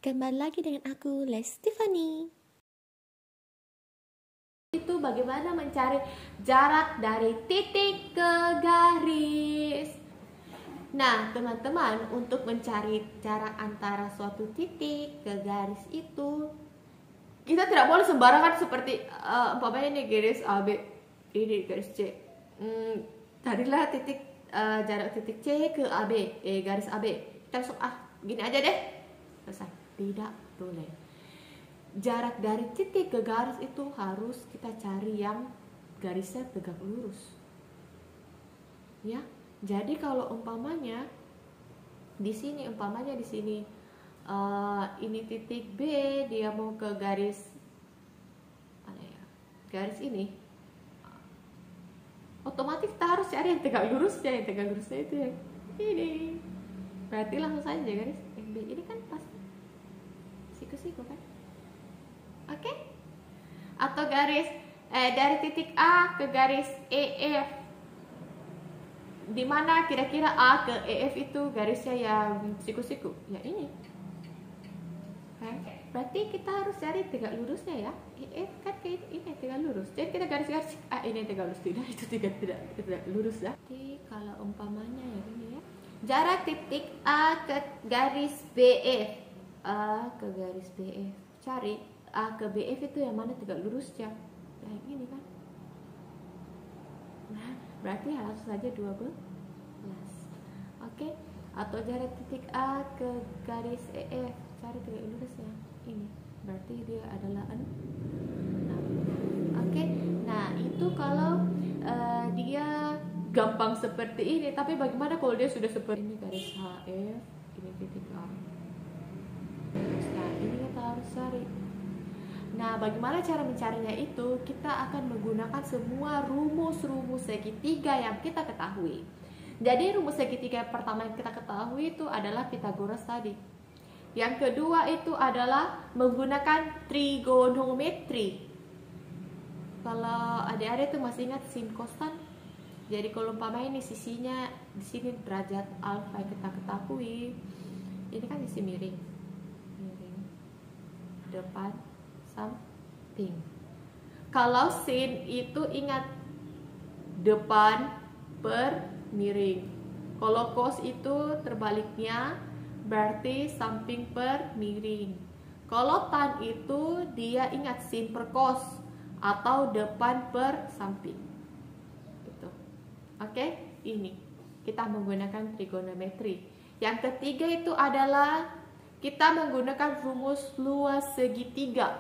Kembali lagi dengan aku, Lestifani. Itu bagaimana mencari jarak dari titik ke garis. Nah, teman-teman, untuk mencari jarak antara suatu titik ke garis itu, kita tidak boleh sembarangan seperti umpamanya ini garis AB, ini garis C. Carilah titik jarak titik C ke AB, garis AB. Kita langsung gini aja deh, selesai. Tidak boleh. Jarak dari titik ke garis itu harus kita cari yang garisnya tegak lurus. Ya. Jadi kalau umpamanya di sini ini titik B, dia mau ke garis mana ya? Garis ini. Otomatis kita harus cari yang tegak lurusnya. Yang tegak lurusnya itu yang ini. Berarti langsung saja garis B ini kan pas siku kan, oke? Atau garis dari titik A ke garis EF, dimana kira-kira A ke EF itu garisnya yang siku-siku, ya ini. Berarti kita harus cari tegak lurusnya ya. EF kan kayak ini tegak lurus, jadi kita garis-garis ini tegak lurus, tidak, itu tidak lurus ya. Jadi kalau umpamanya ya ini ya, jarak titik A ke garis BF, A ke garis BF, cari A ke BF itu yang mana tegak lurusnya, yang ini kan. Nah, berarti harus saja 12. Oke. Atau jarak titik A ke garis EF, cari tegak lurusnya, ini berarti dia adalah 6. Oke. Nah, itu kalau dia gampang seperti ini. Tapi bagaimana kalau dia sudah seperti ini, garis HF, ini titik A. Nah, ini kita harus cari. Nah, bagaimana cara mencarinya itu? Kita akan menggunakan semua rumus-rumus segitiga yang kita ketahui. Jadi rumus segitiga yang pertama yang kita ketahui itu adalah Pythagoras tadi. Yang kedua itu adalah menggunakan trigonometri. Kalau adik-adik itu masih ingat sin kostan. Jadi kalau umpamanya ini sisinya di sini derajat alfa yang kita ketahui, ini kan sisi miring, depan samping. Kalau sin itu ingat depan per miring. Kalau cos itu terbaliknya, berarti samping per miring. Kalau tan itu dia ingat sin per cos atau depan per samping. Gitu. Oke, ini kita menggunakan trigonometri. Yang ketiga itu adalah kita menggunakan rumus luas segitiga.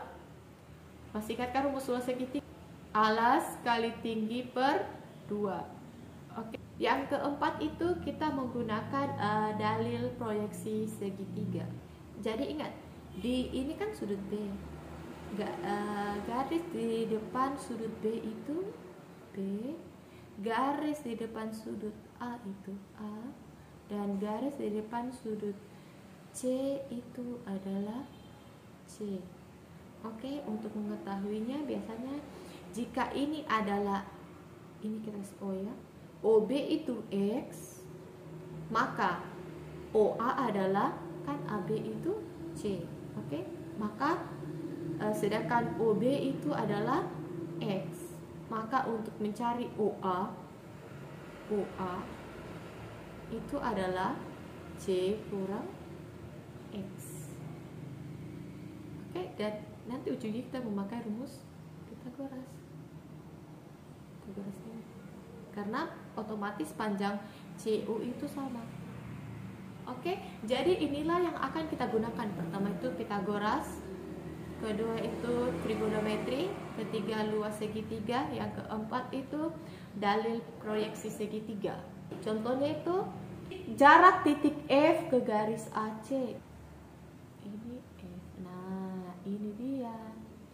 Masih ingat kan rumus luas segitiga? Alas kali tinggi per 2. Oke. Yang keempat itu kita menggunakan dalil proyeksi segitiga. Jadi ingat, di ini kan sudut B. Garis di depan sudut B itu B, garis di depan sudut A itu A, dan garis di depan sudut C itu adalah C. Oke, untuk mengetahuinya biasanya jika ini adalah, ini kita O ya, OB itu X, maka OA adalah kan AB itu C. Oke, maka sedangkan OB itu adalah X, maka untuk mencari OA itu adalah C kurang X. Oke, dan nanti ujungnya kita memakai rumus Pythagoras ini, karena otomatis panjang CU itu sama. Oke, jadi inilah yang akan kita gunakan. Pertama itu Pythagoras, kedua itu trigonometri, ketiga luas segitiga, yang keempat itu dalil proyeksi segitiga. Contohnya itu jarak titik F ke garis AC. Ini F. Nah, ini dia.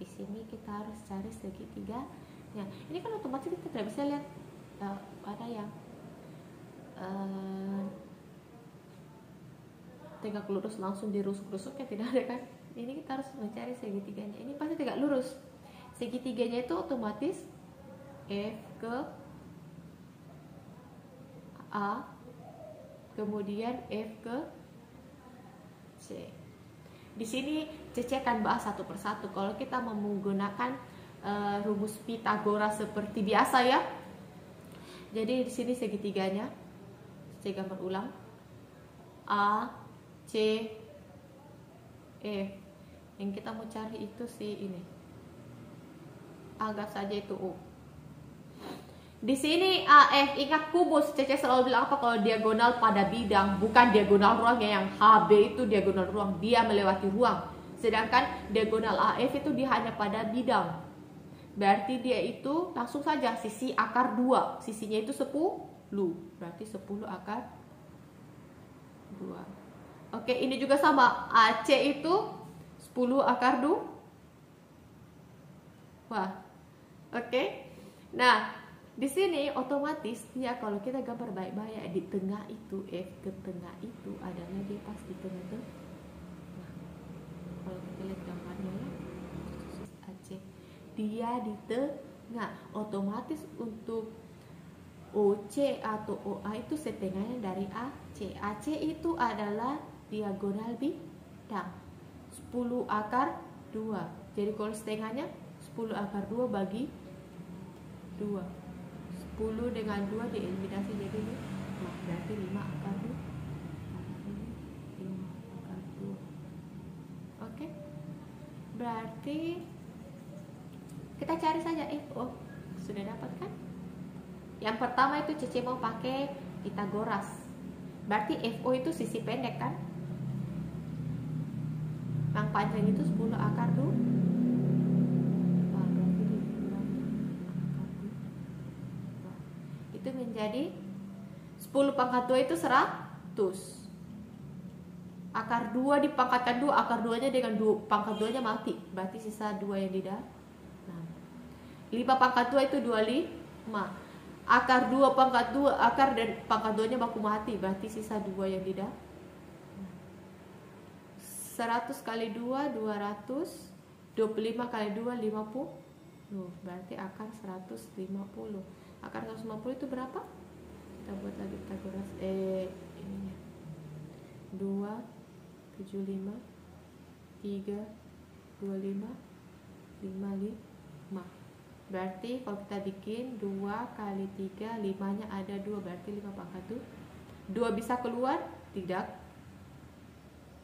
Di sini kita harus cari segitiga. Ya, ini kan otomatis kita tidak bisa lihat ada yang tegak lurus langsung dirusuk-rusuk, ya tidak ada kan. Ini kita harus mencari segitiganya. Ini pasti tegak lurus. Segitiganya itu otomatis F ke A, kemudian F ke C. Di sini Cece akan bahas satu persatu. Kalau kita mau menggunakan rumus Pythagoras seperti biasa ya. Jadi di sini segitiganya. Saya gambar ulang. A, C, E. Yang kita mau cari itu si ini. Anggap saja itu U. Di sini AF, ingat kubus. Cece selalu bilang apa kalau diagonal pada bidang, bukan diagonal ruangnya. Yang HB itu diagonal ruang, dia melewati ruang. Sedangkan diagonal AF itu dia hanya pada bidang. Berarti dia itu langsung saja sisi akar 2. Sisinya itu 10. Berarti 10 akar 2. Oke, ini juga sama. AC itu 10 akar 2. Wah. Oke. Nah, di sini otomatis ya kalau kita gambar baik-baik di tengah itu F ke tengah itu adalah dia pas di tengah-tengah. Nah, kalau kita lihat gambarnya ya, AC dia di tengah. Otomatis untuk OC atau OA itu setengahnya dari AC. AC itu adalah diagonal bidang 10 akar 2. Jadi kalau setengahnya 10 akar 2 bagi 2. 10 dengan 2 dieliminasi jadi 5. Berarti 5 akar 2. 5 akar 2. Oke. Berarti kita cari saja FO. Sudah dapat kan? Yang pertama itu Cece mau pakai Pythagoras. Berarti FO itu sisi pendek kan? Yang panjang itu 10 akar 2. Itu menjadi 10 pangkat 2 itu 100. Akar 2 dipangkatkan 2, akar 2 nya dengan 2, pangkat 2 nya mati. Berarti sisa 2 yang di dalam. 5 pangkat 2 itu 25. Akar 2 pangkat 2, akar dan pangkat 2 nya baku mati. Berarti sisa 2 yang di dalam. 100 kali 2, 200. 25 kali 2, 50. Berarti akar 150. Akar 150 itu berapa? Kita buat lagi Pythagoras. Ininya 2, 75, 3, 25, 55. Berarti kalau kita bikin 2 kali 3, 5 nya ada 2. Berarti 5 pangkat 2. 2 bisa keluar? Tidak.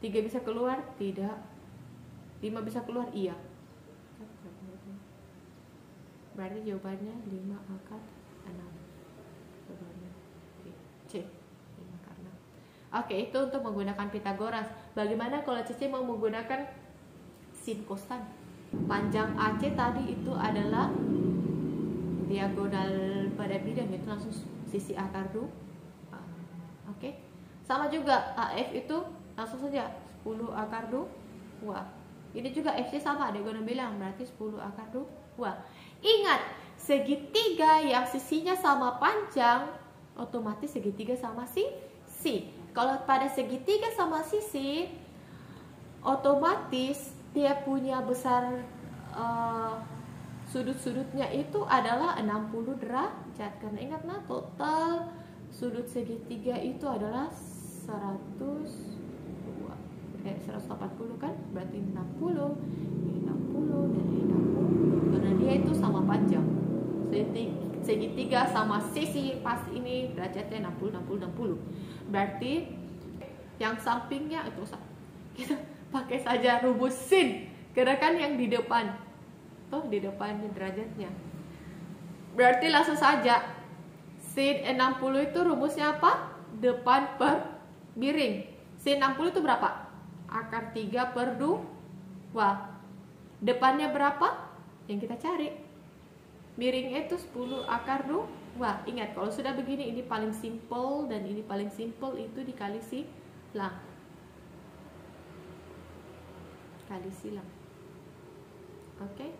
3 bisa keluar? Tidak. 5 bisa keluar? Iya. Berarti jawabannya 5 akar 6. Jawabannya C. 5 akar 6. Oke, itu untuk menggunakan Pythagoras. Bagaimana kalau Cece mau menggunakan sin kostan? Panjang AC tadi itu adalah diagonal pada bidang, itu langsung sisi akar 2. Oke. Sama juga AF itu langsung saja 10 akar 2. Ini juga FC sama diagonal bilang, berarti 10 akar 2. Ingat, segitiga yang sisinya sama panjang, otomatis segitiga sama sisi. Kalau pada segitiga sama sisi, otomatis dia punya besar sudut-sudutnya itu adalah 60 derajat. Karena ingat nah, total sudut segitiga itu adalah 180 kan? Berarti 60, ini 60 dan ini 60. Karena dia itu sama panjang. Segitiga sama sisi pas ini derajatnya 60, 60, 60. Berarti yang sampingnya itu kita pakai saja rumus sin. Karena kan yang di depan, tuh di depannya derajatnya. Berarti langsung saja sin 60 itu rumusnya apa? Depan per miring. Sin 60 itu berapa? Akar 3 per 2. Depannya berapa? Yang kita cari. Miringnya itu 10 akar 2. Ingat kalau sudah begini ini paling simple dan ini paling simple itu dikali silang. Kali silang. Oke.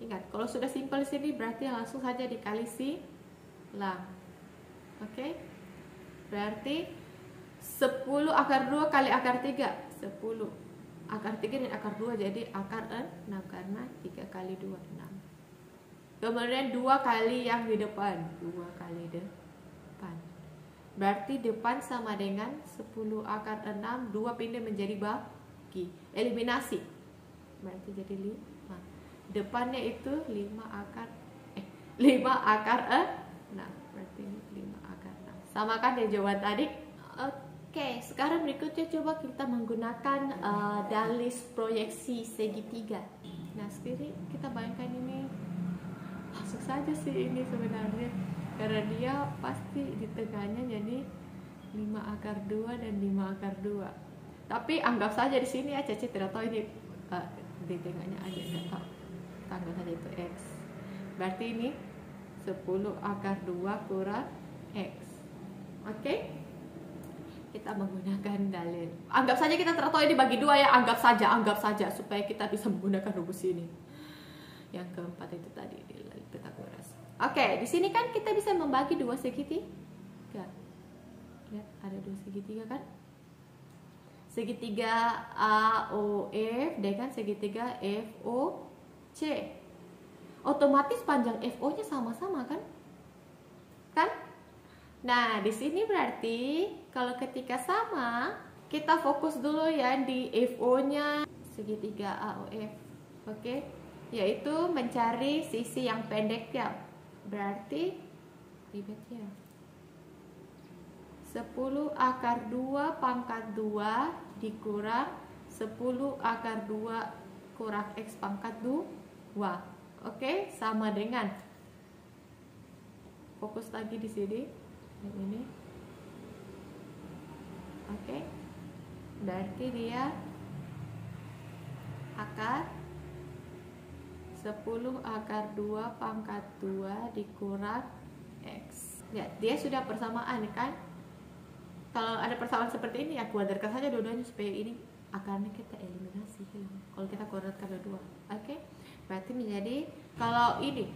Ingat kalau sudah simple di sini berarti langsung saja dikali silang. Oke. Berarti 10 akar 2 kali akar 3 10 akar 3 dan akar 2 jadi akar 6 karena 3 kali 2 6. Kemudian 2 kali yang di depan 2 kali depan Berarti depan sama dengan 10 akar 6, 2 pindah menjadi bagi. Eliminasi. Berarti jadi 5. Depannya itu 5 akar 6. Berarti ini 5 akar 6. Sama kan dari jawaban tadi? Oke, sekarang berikutnya coba kita menggunakan dalis proyeksi segitiga. Nah, sekarang kita bayangkan ini langsung saja sih ini sebenarnya. Karena dia pasti di tengahnya jadi 5 akar 2 dan 5 akar 2. Tapi anggap saja di sini ya, Cece tidak tahu ini di tengahnya aja, tidak tahu. Kita anggap saja itu X. Berarti ini 10 akar 2 kurang X. Oke? Kita menggunakan dalil. Anggap saja kita tidak tahu ini bagi 2 ya, anggap saja supaya kita bisa menggunakan rumus ini. Yang keempat itu tadi di Pythagoras. Oke, di sini kan kita bisa membagi 2 segitiga. Lihat, ada 2 segitiga kan? Segitiga AOF dengan segitiga FOC. Otomatis panjang FO-nya sama-sama kan? Kan? Nah, di sini berarti kalau ketika sama, kita fokus dulu ya di FO-nya segitiga AOF. Oke? Yaitu mencari sisi yang pendek ya. Berarti ribet ya. 10 akar 2 pangkat 2 dikurang 10 akar 2 kurang X pangkat 2. Oke, sama dengan, fokus lagi di sini, yang ini. Oke, berarti dia akar 10 akar 2 pangkat 2 dikurang X. Ya, dia sudah persamaan kan? Kalau ada persamaan seperti ini ya kuadratkan saja dua-duanya supaya ini akarnya kita eliminasi hilang. Kalau kita kuadratkan dua-dua. Oke? Berarti menjadi kalau ini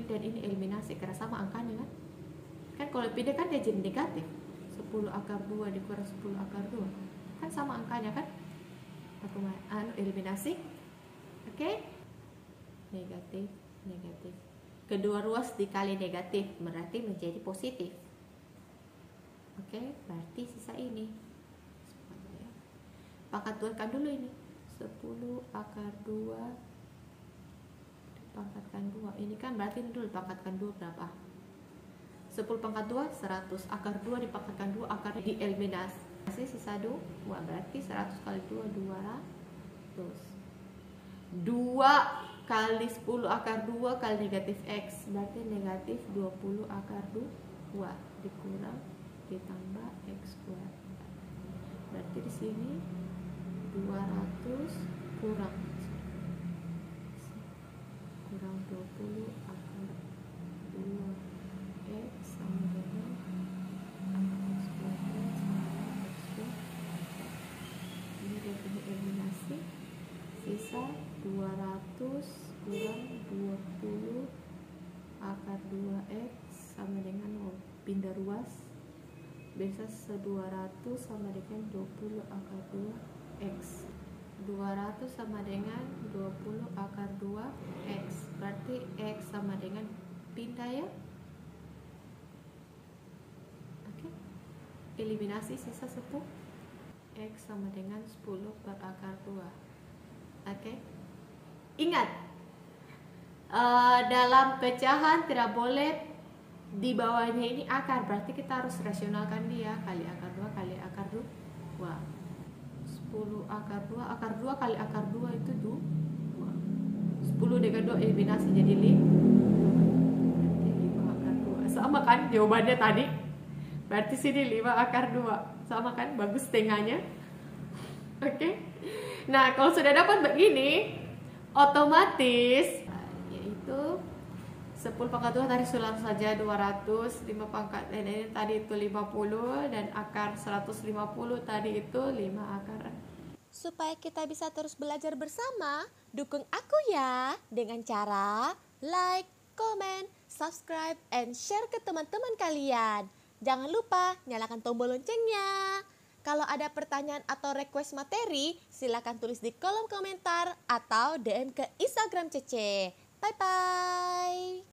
dan ini eliminasi karena sama angkanya kan? Kan kalau pindah kan dia jadi negatif. 10 akar 2 dikurang 10 akar 2. Kan sama angkanya kan? Aku eliminasi. Oke? Negatif. Kedua ruas dikali negatif berarti menjadi positif. Oke, berarti sisa ini. Pangkat 2 kan dulu ini. 10 akar 2 dipangkatkan 2. Ini kan berarti ini dulu pangkatkan 2 berapa? 10 pangkat 2 100. Akar 2 dipangkatkan 2 akarnya dieliminasi. Sisa 2 berarti 100 kali 2 200. 2 kali 10 akar 2 kali negatif X berarti negatif 20 akar 2 dikurang ditambah X kuadrat. Berarti di sini 200 kurang 20 akar 2 X sama dengan X kuadrat sama X kuadrat. Ini dia punya eliminasi. Sisa 200 kurang 20 akar 2X sama dengan pindah ruas. Bisa 200 sama dengan 20 akar 2X. 200 sama dengan 20 akar 2X. Berarti X sama dengan pindah ya. Oke. Eliminasi sisa 10. X sama dengan 10 per akar 2. Oke. Ingat, dalam pecahan tidak boleh di bawahnya ini akar, berarti kita harus rasionalkan dia. Kali akar 2 kali akar 2. 10 akar 2 kali akar 2 itu 2. 10 dengan 2 eliminasi jadi 5. Berarti 5 akar 2. Sama kan jawabannya tadi? Berarti sini 5 akar 2. Sama kan? Bagus tengahnya. Oke. Nah, kalau sudah dapat begini, otomatis yaitu 10 pangkat 2 tadi sulang saja 200, 5 pangkat ini tadi itu 50 dan akar 150 tadi itu 5 akar. Supaya kita bisa terus belajar bersama, dukung aku ya dengan cara like, comment, subscribe, and share ke teman-teman kalian. Jangan lupa nyalakan tombol loncengnya. Kalau ada pertanyaan atau request materi, silakan tulis di kolom komentar atau DM ke Instagram Cece. Bye-bye.